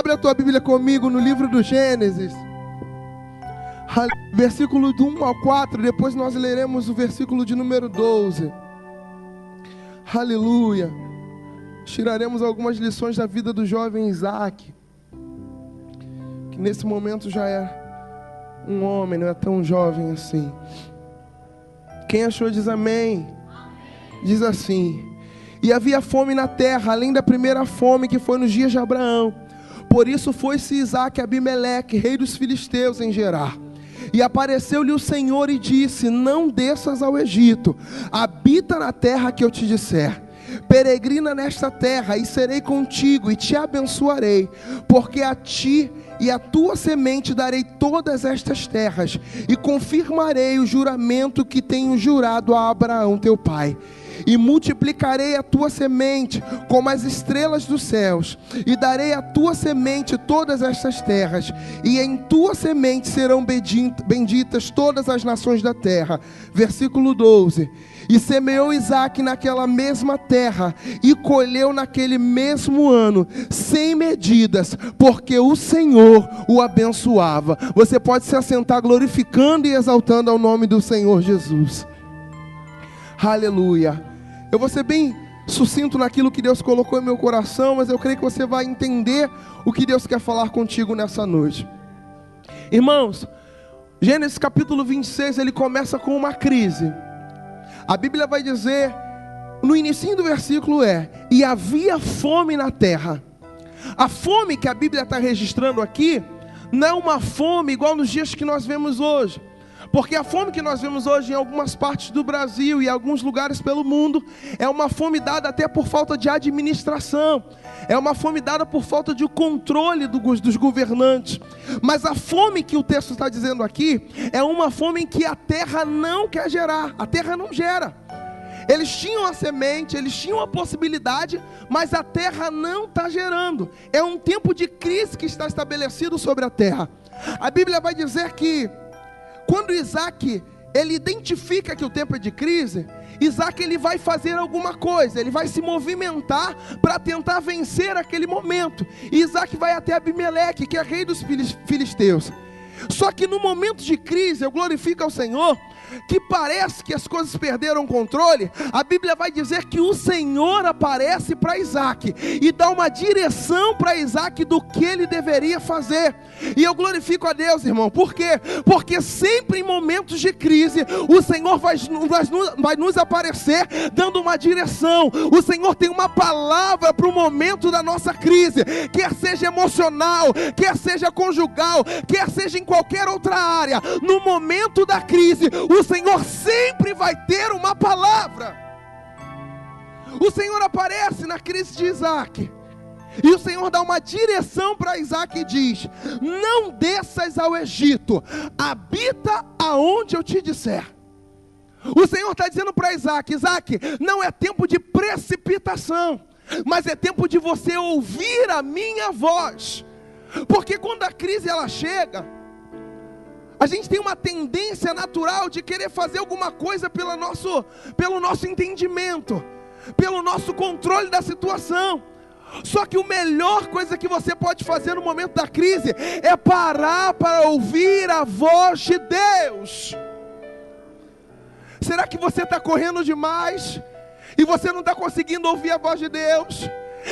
Abre a tua Bíblia comigo no livro do Gênesis, versículo do 1 ao 4, depois nós leremos o versículo de número 12. Aleluia. Tiraremos algumas lições da vida do jovem Isaac, que nesse momento já é um homem, não é tão jovem assim. Quem achou diz amém. Diz assim: e havia fome na terra, além da primeira fome que foi nos dias de Abraão. Por isso foi-se Isaque a Abimeleque, rei dos filisteus, em Gerar. E apareceu-lhe o Senhor e disse: não desças ao Egito, habita na terra que eu te disser. Peregrina nesta terra, e serei contigo, e te abençoarei, porque a ti e a tua semente darei todas estas terras, e confirmarei o juramento que tenho jurado a Abraão teu pai. E multiplicarei a tua semente como as estrelas dos céus, e darei à tua semente todas estas terras, e em tua semente serão benditas todas as nações da terra. Versículo 12. E semeou Isaque naquela mesma terra, e colheu naquele mesmo ano, sem medidas, porque o Senhor o abençoava. Você pode se assentar glorificando e exaltando ao nome do Senhor Jesus. Aleluia. Eu vou ser bem sucinto naquilo que Deus colocou em meu coração, mas eu creio que você vai entender o que Deus quer falar contigo nessa noite. Irmãos, Gênesis capítulo 26, ele começa com uma crise. A Bíblia vai dizer, no início do versículo e havia fome na terra. A fome que a Bíblia está registrando aqui, não é uma fome igual nos dias que nós vemos hoje. Porque a fome que nós vemos hoje em algumas partes do Brasil e em alguns lugares pelo mundo, é uma fome dada até por falta de administração, é uma fome dada por falta de controle dos governantes. Mas a fome que o texto está dizendo aqui, é uma fome em que a terra não quer gerar, a terra não gera. Eles tinham a semente, eles tinham a possibilidade, mas a terra não está gerando. É um tempo de crise que está estabelecido sobre a terra. A Bíblia vai dizer que quando Isaque, ele identifica que o tempo é de crise, Isaque, ele vai fazer alguma coisa, ele vai se movimentar para tentar vencer aquele momento. E Isaque vai até Abimeleque, que é rei dos filisteus. Só que no momento de crise, eu glorifico ao Senhor, que parece que as coisas perderam o controle. A Bíblia vai dizer que o Senhor aparece para Isaque e dá uma direção para Isaque do que ele deveria fazer. E eu glorifico a Deus, irmão. Por quê? Porque sempre em momentos de crise, o Senhor vai nos aparecer dando uma direção. O Senhor tem uma palavra para o momento da nossa crise, quer seja emocional, quer seja conjugal, quer seja em qualquer outra área. No momento da crise, o Senhor sempre vai ter uma palavra. O Senhor aparece na crise de Isaque, e o Senhor dá uma direção para Isaque e diz: não desças ao Egito, habita aonde eu te disser. O Senhor está dizendo para Isaque: Isaque, não é tempo de precipitação, mas é tempo de você ouvir a minha voz. Porque quando a crise ela chega, a gente tem uma tendência natural de querer fazer alguma coisa pelo nosso entendimento, pelo nosso controle da situação. Só que a melhor coisa que você pode fazer no momento da crise é parar para ouvir a voz de Deus. Será que você está correndo demais e você não está conseguindo ouvir a voz de Deus?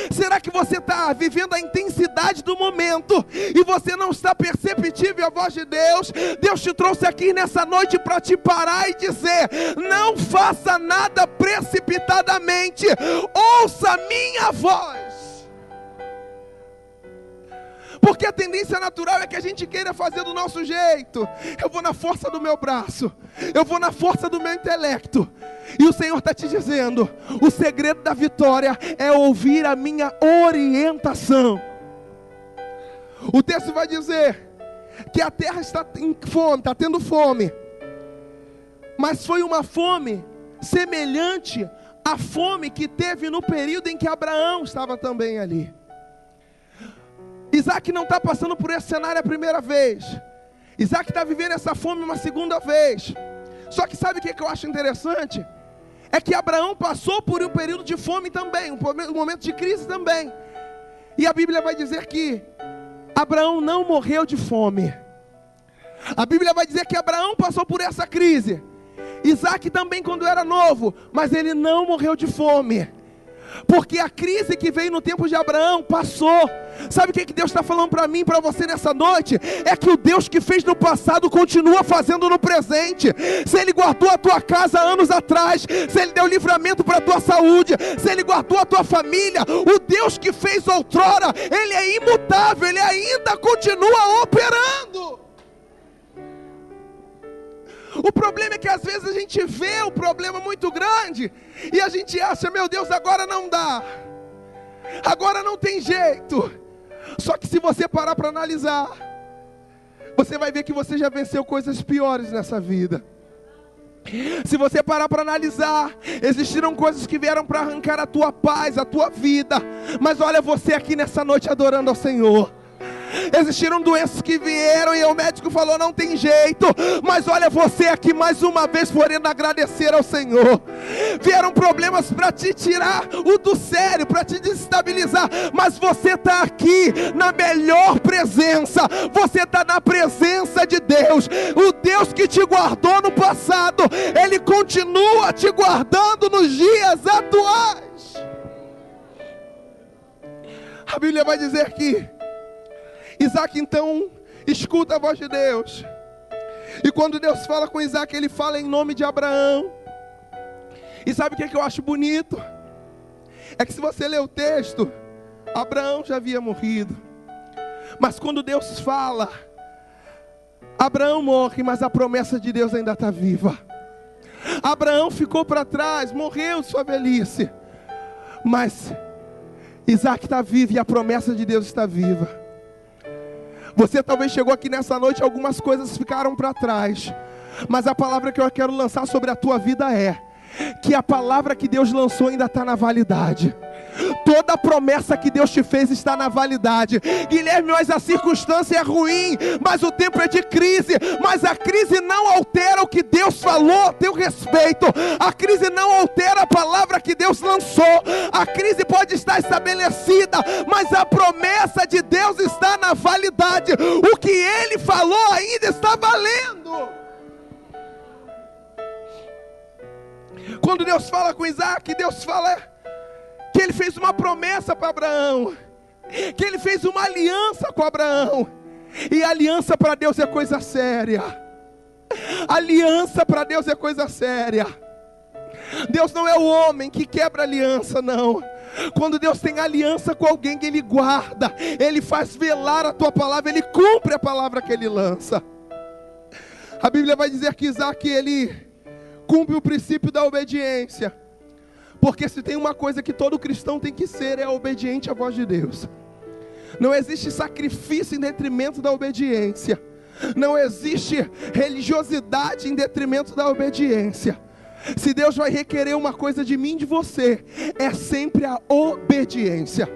Será que você está vivendo a intensidade do momento e você não está perceptível à voz de Deus? Deus te trouxe aqui nessa noite para te parar e dizer: não faça nada precipitadamente, ouça a minha voz. Porque a tendência natural é que a gente queira fazer do nosso jeito. Eu vou na força do meu braço, eu vou na força do meu intelecto. E o Senhor está te dizendo: o segredo da vitória é ouvir a minha orientação. O texto vai dizer que a terra está em fome, está tendo fome, mas foi uma fome semelhante à fome que teve no período em que Abraão estava também ali. Isaque não está passando por esse cenário a primeira vez. Isaque está vivendo essa fome uma segunda vez. Só que sabe o que eu acho interessante? É que Abraão passou por um período de fome também, um momento de crise também. E a Bíblia vai dizer que Abraão não morreu de fome. A Bíblia vai dizer que Abraão passou por essa crise. Isaac também quando era novo, mas ele não morreu de fome. Porque a crise que veio no tempo de Abraão passou. Sabe o que Deus está falando para mim e para você nessa noite? É que o Deus que fez no passado continua fazendo no presente. Se Ele guardou a tua casa anos atrás, se Ele deu livramento para a tua saúde, se Ele guardou a tua família, o Deus que fez outrora, Ele é imutável, Ele ainda continua operando. O problema é que às vezes a gente vê o problema muito grande e a gente acha, meu Deus, agora não dá, agora não tem jeito. Só que se você parar para analisar, você vai ver que você já venceu coisas piores nessa vida. Se você parar para analisar, existiram coisas que vieram para arrancar a tua paz, a tua vida, mas olha você aqui nessa noite adorando ao Senhor. Existiram doenças que vieram e o médico falou não tem jeito, mas olha você aqui mais uma vez podendo agradecer ao Senhor. Vieram problemas para te tirar o do sério, para te desestabilizar, mas você está aqui na melhor presença, você está na presença de Deus. O Deus que te guardou no passado, Ele continua te guardando nos dias atuais. A Bíblia vai dizer que Isaac então escuta a voz de Deus. E quando Deus fala com Isaac, Ele fala em nome de Abraão. E sabe o que eu acho bonito? É que se você ler o texto, Abraão já havia morrido. Mas quando Deus fala, Abraão morre, mas a promessa de Deus ainda está viva. Abraão ficou para trás, morreu em sua velhice, mas Isaac está vivo e a promessa de Deus está viva. Você talvez chegou aqui nessa noite, algumas coisas ficaram para trás, mas a palavra que eu quero lançar sobre a tua vida é que a palavra que Deus lançou ainda está na validade. Toda a promessa que Deus te fez está na validade. Guilherme, mas a circunstância é ruim, mas o tempo é de crise. Mas a crise não altera o que Deus falou a teu respeito. A crise não altera a palavra que Deus lançou. A crise pode estar estabelecida, mas a promessa de Deus está na validade. O que Ele falou ainda está valendo. Quando Deus fala com Isaac, Deus fala que Ele fez uma promessa para Abraão, que Ele fez uma aliança com Abraão. E aliança para Deus é coisa séria. Aliança para Deus é coisa séria. Deus não é o homem que quebra aliança, não. Quando Deus tem aliança com alguém, Ele guarda, Ele faz velar a tua palavra, Ele cumpre a palavra que Ele lança. A Bíblia vai dizer que Isaac, ele cumpre o princípio da obediência. Porque se tem uma coisa que todo cristão tem que ser, é obediente à voz de Deus. Não existe sacrifício em detrimento da obediência. Não existe religiosidade em detrimento da obediência. Se Deus vai requerer uma coisa de mim e de você, é sempre a obediência.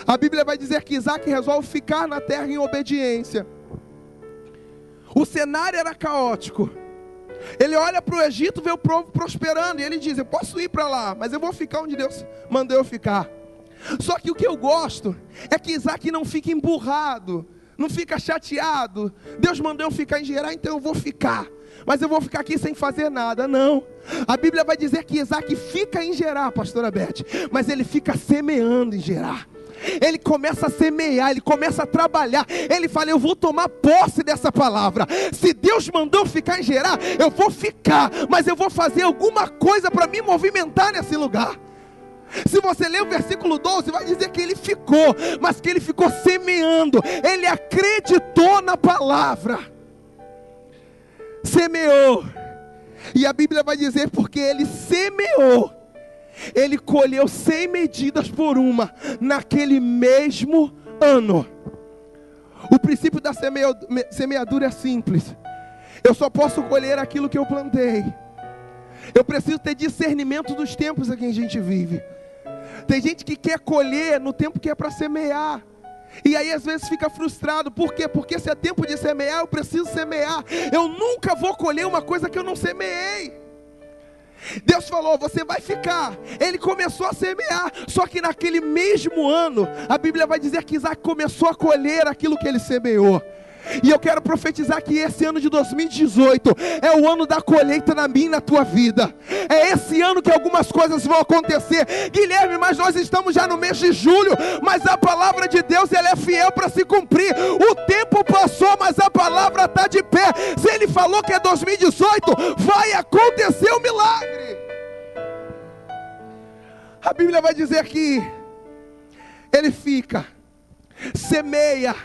A Bíblia vai dizer que Isaac resolve ficar na terra em obediência. O cenário era caótico. Ele olha para o Egito, vê o povo prosperando, e ele diz, eu posso ir para lá, mas eu vou ficar onde Deus mandou eu ficar. Só que o que eu gosto é que Isaac não fica emburrado, não fica chateado. Deus mandou eu ficar em Gerar, então eu vou ficar, mas eu vou ficar aqui sem fazer nada. Não, a Bíblia vai dizer que Isaac fica em Gerar, pastora Beth, mas ele fica semeando em Gerar. Ele começa a semear, ele começa a trabalhar. Ele fala, eu vou tomar posse dessa palavra. Se Deus mandou ficar em Gerar, eu vou ficar, mas eu vou fazer alguma coisa para me movimentar nesse lugar. Se você ler o versículo 12, vai dizer que ele ficou, mas que ele ficou semeando. Ele acreditou na palavra, semeou. E a Bíblia vai dizer, porque ele semeou, ele colheu 100 medidas por uma, naquele mesmo ano. O princípio da semeadura é simples. Eu só posso colher aquilo que eu plantei. Eu preciso ter discernimento dos tempos a que a gente vive. Tem gente que quer colher no tempo que é para semear, e aí às vezes fica frustrado. Por quê? Porque se é tempo de semear, eu preciso semear. Eu nunca vou colher uma coisa que eu não semeei. Deus falou, você vai ficar. Ele começou a semear. Só que naquele mesmo ano, a Bíblia vai dizer que Isaac começou a colher aquilo que ele semeou. E eu quero profetizar que esse ano de 2018 é o ano da colheita na minha e na tua vida. É esse ano que algumas coisas vão acontecer. Guilherme, mas nós estamos já no mês de julho. Mas a palavra de Deus, ela é fiel para se cumprir. O tempo passou, mas a palavra está de pé. Se Ele falou que é 2018, vai acontecer o milagre. A Bíblia vai dizer que ele fica, semeia,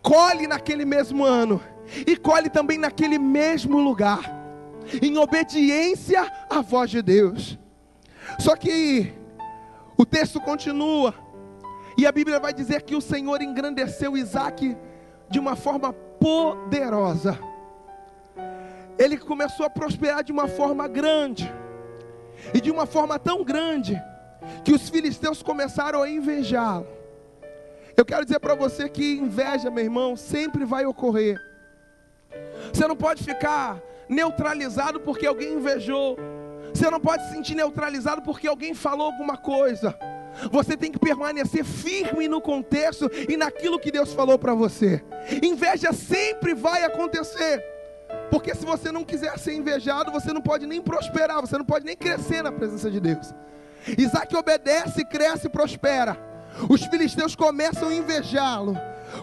colhe naquele mesmo ano e colhe também naquele mesmo lugar, em obediência à voz de Deus. Só que o texto continua e a Bíblia vai dizer que o Senhor engrandeceu Isaac de uma forma poderosa. Ele começou a prosperar de uma forma grande, e de uma forma tão grande que os filisteus começaram a invejá-lo. Eu quero dizer para você que inveja, meu irmão, sempre vai ocorrer. Você não pode ficar neutralizado porque alguém invejou. Você não pode se sentir neutralizado porque alguém falou alguma coisa. Você tem que permanecer firme no contexto e naquilo que Deus falou para você. Inveja sempre vai acontecer. Porque se você não quiser ser invejado, você não pode nem prosperar, você não pode nem crescer na presença de Deus. Isaac obedece, cresce e prospera. Os filisteus começam a invejá-lo,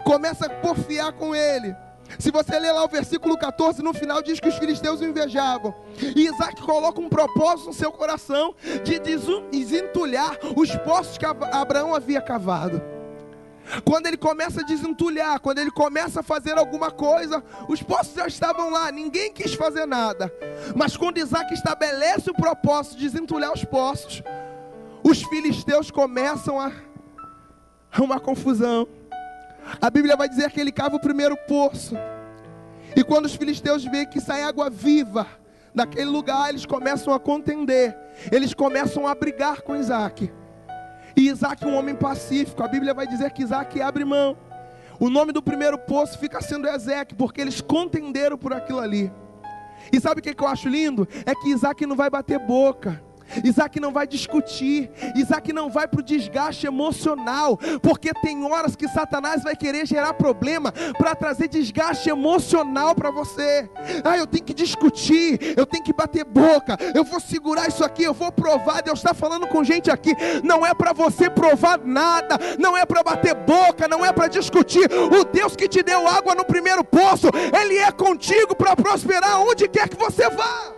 começam a porfiar com ele. Se você ler lá o versículo 14, no final diz que os filisteus o invejavam. E Isaac coloca um propósito no seu coração de desentulhar os poços que Abraão havia cavado. Quando ele começa a desentulhar, quando ele começa a fazer alguma coisa, os poços já estavam lá, ninguém quis fazer nada. Mas quando Isaac estabelece o propósito de desentulhar os poços, os filisteus começam a uma confusão. A Bíblia vai dizer que ele cava o primeiro poço, e quando os filisteus veem que sai água viva daquele lugar, eles começam a contender, eles começam a brigar com Isaac. E Isaac, um homem pacífico, a Bíblia vai dizer que Isaac abre mão. O nome do primeiro poço fica sendo Ezeque, porque eles contenderam por aquilo ali. E sabe o que eu acho lindo? É que Isaac não vai bater boca, Isaac não vai discutir, Isaac não vai para o desgaste emocional, porque tem horas que Satanás vai querer gerar problema para trazer desgaste emocional para você. Eu tenho que discutir, eu tenho que bater boca, eu vou segurar isso aqui, eu vou provar. Deus está falando com gente aqui, não é para você provar nada, não é para bater boca, não é para discutir. O Deus que te deu água no primeiro poço, Ele é contigo para prosperar onde quer que você vá.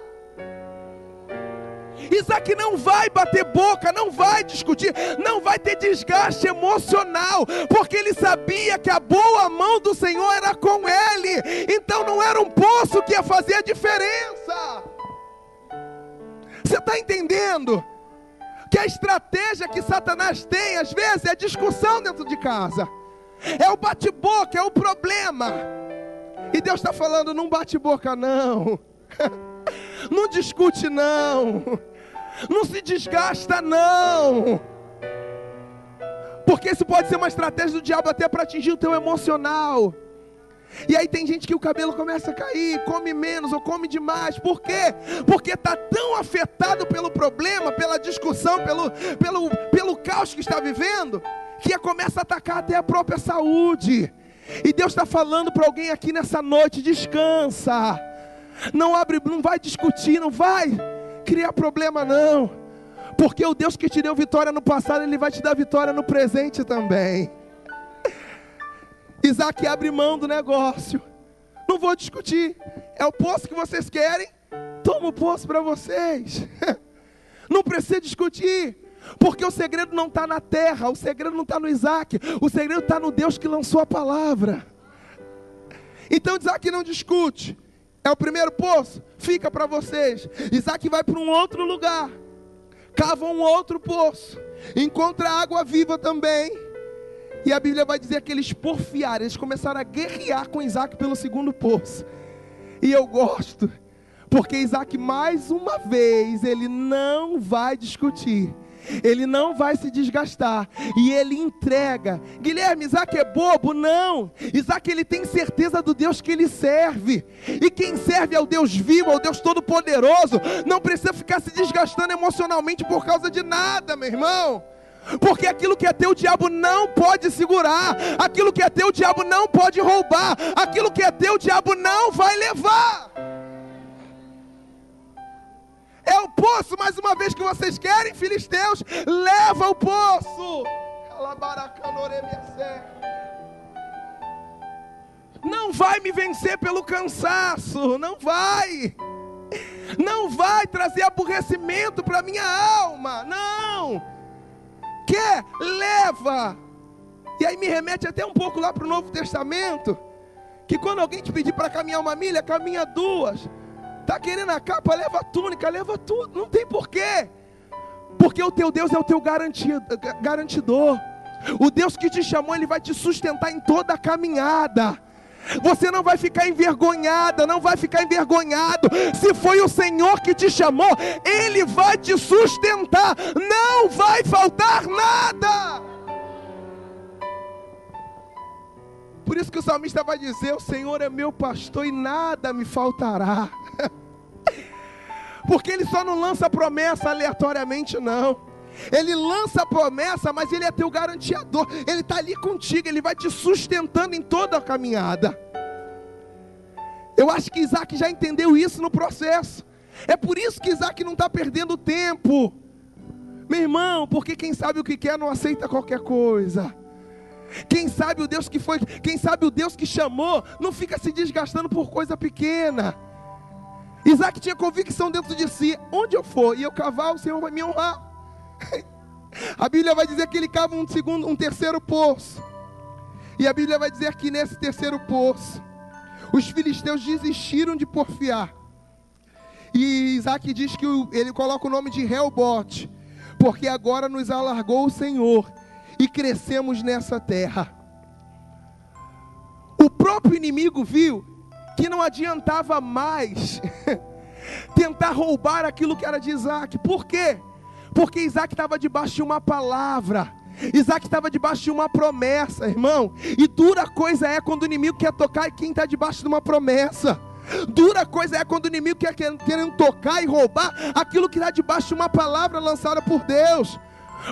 Isaac não vai bater boca, não vai discutir, não vai ter desgaste emocional, porque ele sabia que a boa mão do Senhor era com ele. Então não era um poço que ia fazer a diferença. Você está entendendo? Que a estratégia que Satanás tem, às vezes, é discussão dentro de casa, é o bate-boca, é o problema. E Deus está falando, não bate boca não, não discute não, não se desgasta não, porque isso pode ser uma estratégia do diabo até para atingir o teu emocional. E aí tem gente que o cabelo começa a cair, come menos ou come demais. Por quê? Porque está tão afetado pelo problema, pela discussão, pelo caos que está vivendo, que começa a atacar até a própria saúde. E Deus está falando para alguém aqui nessa noite: descansa, não vai discutir, não vai criar problema não, porque o Deus que te deu vitória no passado, Ele vai te dar vitória no presente também. Isaac abre mão do negócio, não vou discutir, é o poço que vocês querem, toma o poço para vocês, não precisa discutir, porque o segredo não está na terra, o segredo não está no Isaac, o segredo está no Deus que lançou a palavra. Então Isaac não discute, é o primeiro poço, fica para vocês. Isaac vai para um outro lugar, cava um outro poço, encontra água viva também. E a Bíblia vai dizer que eles porfiaram, eles começaram a guerrear com Isaac pelo segundo poço. E eu gosto, porque Isaac mais uma vez, ele não vai discutir, ele não vai se desgastar, e ele entrega. Guilherme, Isaac é bobo? Não, Isaac ele tem certeza do Deus que ele serve, e quem serve ao Deus vivo, ao Deus todo-poderoso, não precisa ficar se desgastando emocionalmente por causa de nada, meu irmão. Porque aquilo que é teu, o diabo não pode segurar. Aquilo que é teu, o diabo não pode roubar. Aquilo que é teu, o diabo não vai levar. É o poço, mais uma vez, que vocês querem, filisteus? Leva o poço. Não vai me vencer pelo cansaço. Não vai. Não vai trazer aborrecimento para minha alma. Não. Quer? Leva. E aí me remete até um pouco lá para o Novo Testamento, que quando alguém te pedir para caminhar uma milha, caminha 2. Está querendo a capa? Leva a túnica, leva tudo. Não tem porquê. Porque o teu Deus é o teu garantidor. O Deus que te chamou, Ele vai te sustentar em toda a caminhada. Você não vai ficar envergonhada, não vai ficar envergonhado. Se foi o Senhor que te chamou, Ele vai te sustentar. Não vai faltar nada. Por isso que o salmista vai dizer: o Senhor é meu pastor e nada me faltará. Porque Ele só não lança promessa aleatoriamente, não. Ele lança a promessa, mas Ele é teu garantiador. Ele está ali contigo, Ele vai te sustentando em toda a caminhada. Eu acho que Isaac já entendeu isso no processo. É por isso que Isaac não está perdendo tempo, meu irmão. Porque quem sabe o que quer não aceita qualquer coisa. Quem sabe o Deus que foi, quem sabe o Deus que chamou, não fica se desgastando por coisa pequena. Isaac tinha convicção dentro de si: onde eu for e eu cavar, o Senhor vai me honrar. A Bíblia vai dizer que ele cava um terceiro poço. E a Bíblia vai dizer que nesse terceiro poço, os filisteus desistiram de porfiar. E Isaac diz que ele coloca o nome de Reobote, porque agora nos alargou o Senhor e crescemos nessa terra. O próprio inimigo viu que não adiantava mais tentar roubar aquilo que era de Isaac. Por quê? Porque Isaac estava debaixo de uma palavra. Isaac estava debaixo de uma promessa, irmão. E dura coisa é quando o inimigo quer tocar quem está debaixo de uma promessa. Dura coisa é quando o inimigo quer querendo tocar e roubar aquilo que está debaixo de uma palavra lançada por Deus.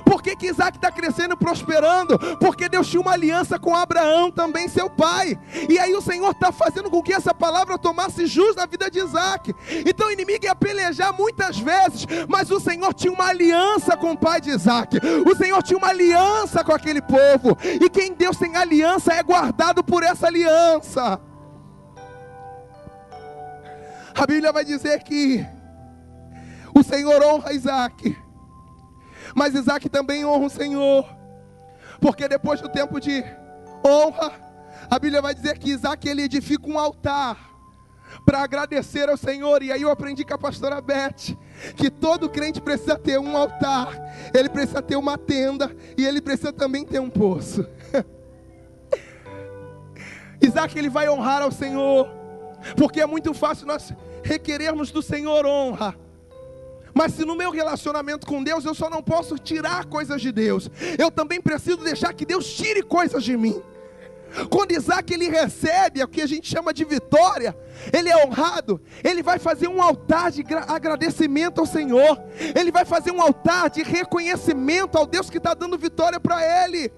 Por que Isaac está crescendo e prosperando? Porque Deus tinha uma aliança com Abraão, também seu pai. E aí o Senhor está fazendo com que essa palavra tomasse jus na vida de Isaac. Então o inimigo ia pelejar muitas vezes, mas o Senhor tinha uma aliança com o pai de Isaac. O Senhor tinha uma aliança com aquele povo. E quem Deus tem aliança é guardado por essa aliança. A Bíblia vai dizer que o Senhor honra Isaac, mas Isaac também honra o Senhor. Porque depois do tempo de honra, a Bíblia vai dizer que Isaac ele edifica um altar para agradecer ao Senhor. E aí eu aprendi com a pastora Beth que todo crente precisa ter um altar, ele precisa ter uma tenda, e ele precisa também ter um poço. Isaac ele vai honrar ao Senhor, porque é muito fácil nós requerermos do Senhor honra. Mas se no meu relacionamento com Deus eu só não posso tirar coisas de Deus, eu também preciso deixar que Deus tire coisas de mim. Quando Isaac ele recebe o que a gente chama de vitória, ele é honrado, ele vai fazer um altar de agradecimento ao Senhor. Ele vai fazer um altar de reconhecimento ao Deus que está dando vitória para ele.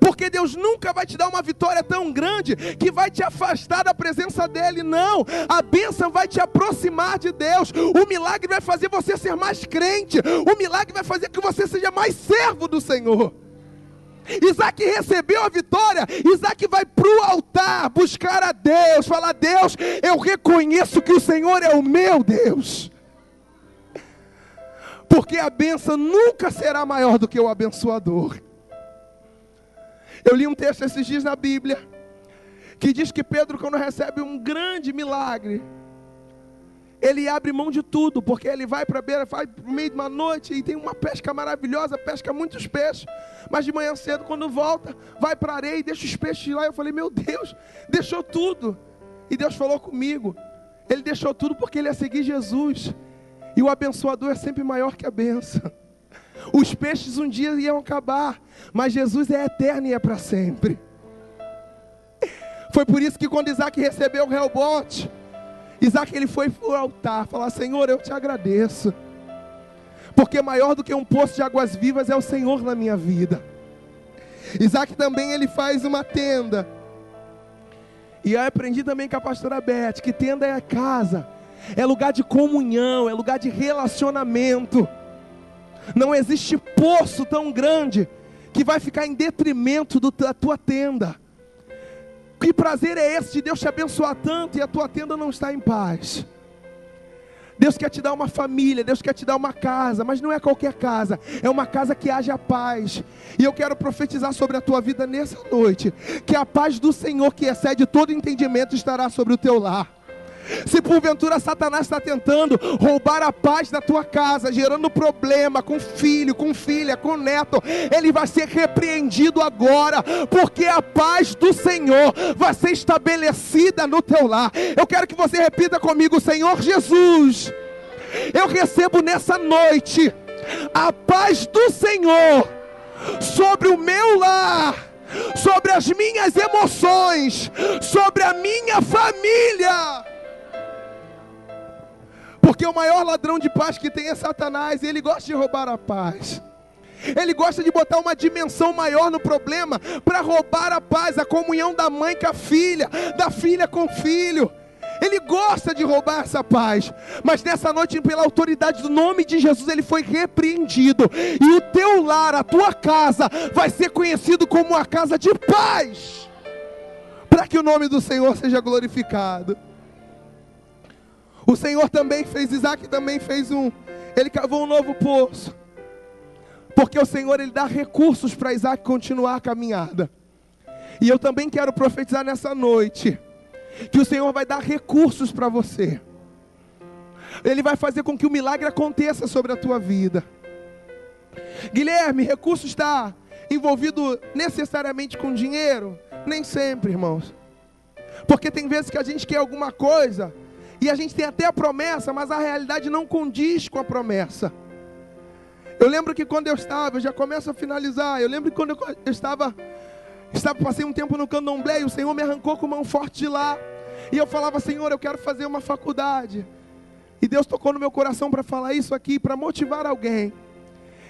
Porque Deus nunca vai te dar uma vitória tão grande que vai te afastar da presença dEle, não. A bênção vai te aproximar de Deus. O milagre vai fazer você ser mais crente. O milagre vai fazer que você seja mais servo do Senhor. Isaac recebeu a vitória. Isaac vai para o altar buscar a Deus, falar: Deus, eu reconheço que o Senhor é o meu Deus. Porque a bênção nunca será maior do que o abençoador. Eu li um texto esses dias na Bíblia, que diz que Pedro, quando recebe um grande milagre, ele abre mão de tudo, porque ele vai para a beira, vai no meio de uma noite, e tem uma pesca maravilhosa, pesca muitos peixes, mas de manhã cedo, quando volta, vai para a areia e deixa os peixes lá. Eu falei: meu Deus, deixou tudo. E Deus falou comigo, ele deixou tudo porque ele ia seguir Jesus, e o abençoador é sempre maior que a bênção. Os peixes um dia iam acabar, mas Jesus é eterno e é para sempre. Foi por isso que quando Isaac recebeu o rehobote, Isaac ele foi para o altar, falar: Senhor, eu te agradeço, porque maior do que um poço de águas vivas é o Senhor na minha vida. Isaac também ele faz uma tenda. E eu aprendi também com a pastora Beth, que tenda é casa, é lugar de comunhão, é lugar de relacionamento. Não existe poço tão grande que vai ficar em detrimento da tua tenda. Que prazer é esse de Deus te abençoar tanto e a tua tenda não está em paz? Deus quer te dar uma família, Deus quer te dar uma casa, mas não é qualquer casa, é uma casa que haja paz. E eu quero profetizar sobre a tua vida nessa noite, que a paz do Senhor, que excede todo entendimento, estará sobre o teu lar. Se porventura Satanás está tentando roubar a paz da tua casa, gerando problema com filho, com filha, com neto, ele vai ser repreendido agora, porque a paz do Senhor vai ser estabelecida no teu lar. Eu quero que você repita comigo: Senhor Jesus, eu recebo nessa noite a paz do Senhor sobre o meu lar, sobre as minhas emoções, sobre a minha família. Porque o maior ladrão de paz que tem é Satanás, e ele gosta de roubar a paz. Ele gosta de botar uma dimensão maior no problema, para roubar a paz, a comunhão da mãe com a filha, da filha com o filho. Ele gosta de roubar essa paz. Mas nessa noite, pela autoridade do nome de Jesus, ele foi repreendido. E o teu lar, a tua casa, vai ser conhecido como uma casa de paz, para que o nome do Senhor seja glorificado. O Senhor também fez, Isaac também fez ele cavou um novo poço, porque o Senhor ele dá recursos para Isaac continuar a caminhada. E eu também quero profetizar nessa noite, que o Senhor vai dar recursos para você. Ele vai fazer com que o milagre aconteça sobre a tua vida. Guilherme, recurso está envolvido necessariamente com dinheiro? Nem sempre, irmãos. Porque tem vezes que a gente quer alguma coisa, e a gente tem até a promessa, mas a realidade não condiz com a promessa. Eu lembro que quando eu já começo a finalizar, eu lembro que quando eu passei um tempo no candomblé, e o Senhor me arrancou com mão forte de lá, e eu falava: Senhor, eu quero fazer uma faculdade. E Deus tocou no meu coração para falar isso aqui, para motivar alguém.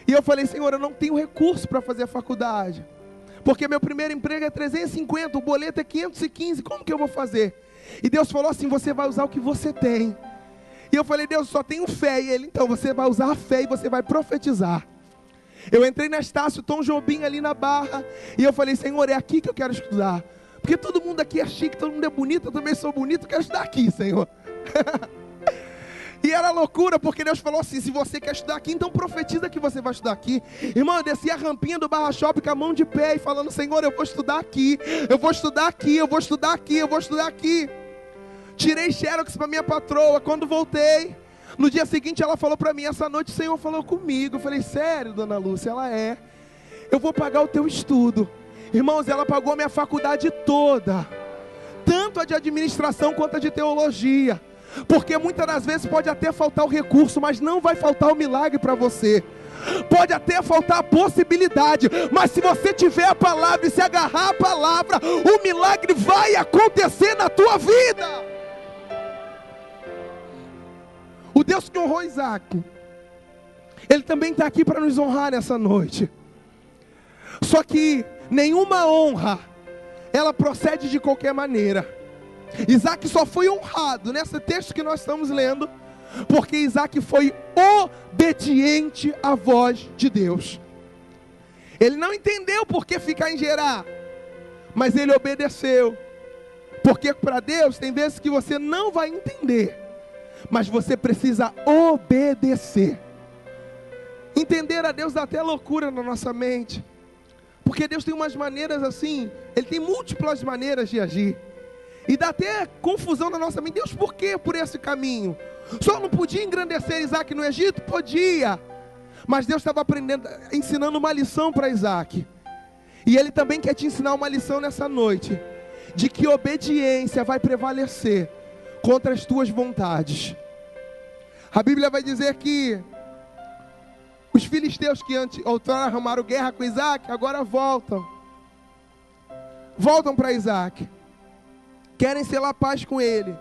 E eu falei: Senhor, eu não tenho recurso para fazer a faculdade, porque meu primeiro emprego é 350, o boleto é 515, como que eu vou fazer? E Deus falou assim: você vai usar o que você tem. E eu falei: Deus, só tenho fé. E Ele: então você vai usar a fé e você vai profetizar. Eu entrei na Estácio Tom Jobim ali na Barra, e eu falei: Senhor, é aqui que eu quero estudar, porque todo mundo aqui é chique, todo mundo é bonito, eu também sou bonito, eu quero estudar aqui, Senhor. E era loucura, porque Deus falou assim: se você quer estudar aqui, então profetiza que você vai estudar aqui. Irmão, eu desci a rampinha do Barra Shopping com a mão de pé e falando: Senhor, eu vou estudar aqui, eu vou estudar aqui, eu vou estudar aqui, eu vou estudar aqui. Tirei xerox para minha patroa. Quando voltei, no dia seguinte ela falou para mim: essa noite o Senhor falou comigo. Eu falei: sério, dona Lúcia? Ela: é. Eu vou pagar o teu estudo. Irmãos, ela pagou a minha faculdade toda, tanto a de administração quanto a de teologia. Porque muitas das vezes pode até faltar o recurso, mas não vai faltar o milagre para você. Pode até faltar a possibilidade, mas se você tiver a palavra e se agarrar à palavra, o milagre vai acontecer na tua vida. O Deus que honrou Isaac, Ele também está aqui para nos honrar nessa noite. Só que nenhuma honra, ela procede de qualquer maneira. Isaac só foi honrado nesse texto que nós estamos lendo, porque Isaac foi obediente à voz de Deus. Ele não entendeu por que ficar em Gerar, mas ele obedeceu. Porque para Deus tem vezes que você não vai entender, mas você precisa obedecer. Entender a Deus dá até loucura na nossa mente, porque Deus tem umas maneiras assim, Ele tem múltiplas maneiras de agir, e dá até confusão na nossa mente. Deus, por que por esse caminho? Só não podia engrandecer Isaac no Egito? Podia, mas Deus estava ensinando uma lição para Isaac, e Ele também quer te ensinar uma lição nessa noite, de que obediência vai prevalecer contra as tuas vontades. A Bíblia vai dizer que Os filisteus que outrora arrumaram guerra com Isaac, agora voltam para Isaac, querem selar paz com ele.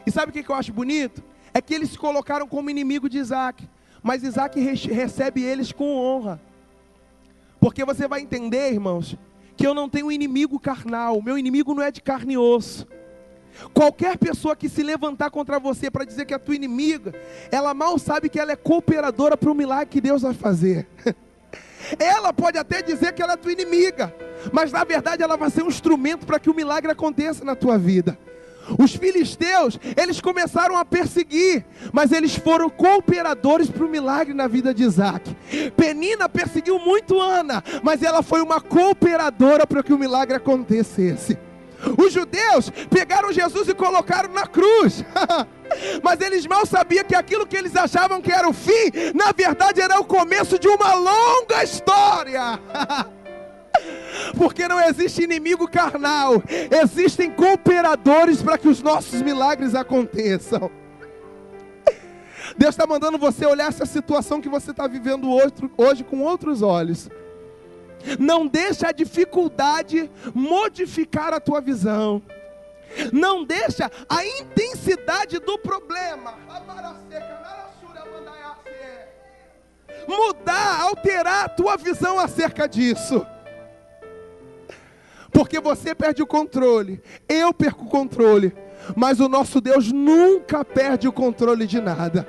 E sabe o que eu acho bonito? É que eles se colocaram como inimigo de Isaac, mas Isaac recebe eles com honra. Porque você vai entender, irmãos, que eu não tenho um inimigo carnal, meu inimigo não é de carne e osso. Qualquer pessoa que se levantar contra você para dizer que é tua inimiga, ela mal sabe que ela é cooperadora para o milagre que Deus vai fazer. Ela pode até dizer que ela é tua inimiga, mas na verdade ela vai ser um instrumento para que o milagre aconteça na tua vida. Os filisteus, eles começaram a perseguir, mas eles foram cooperadores para o milagre na vida de Isaac. Penina perseguiu muito Ana, mas ela foi uma cooperadora para que o milagre acontecesse. Os judeus pegaram Jesus e colocaram na cruz, mas eles mal sabiam que aquilo que eles achavam que era o fim, na verdade era o começo de uma longa história. Porque não existe inimigo carnal, existem cooperadores para que os nossos milagres aconteçam. Deus está mandando você olhar essa situação que você está vivendo hoje com outros olhos. Não deixa a dificuldade modificar a tua visão. Não deixa a intensidade do problema mudar, alterar a tua visão acerca disso. Porque você perde o controle, eu perco o controle, mas o nosso Deus nunca perde o controle de nada.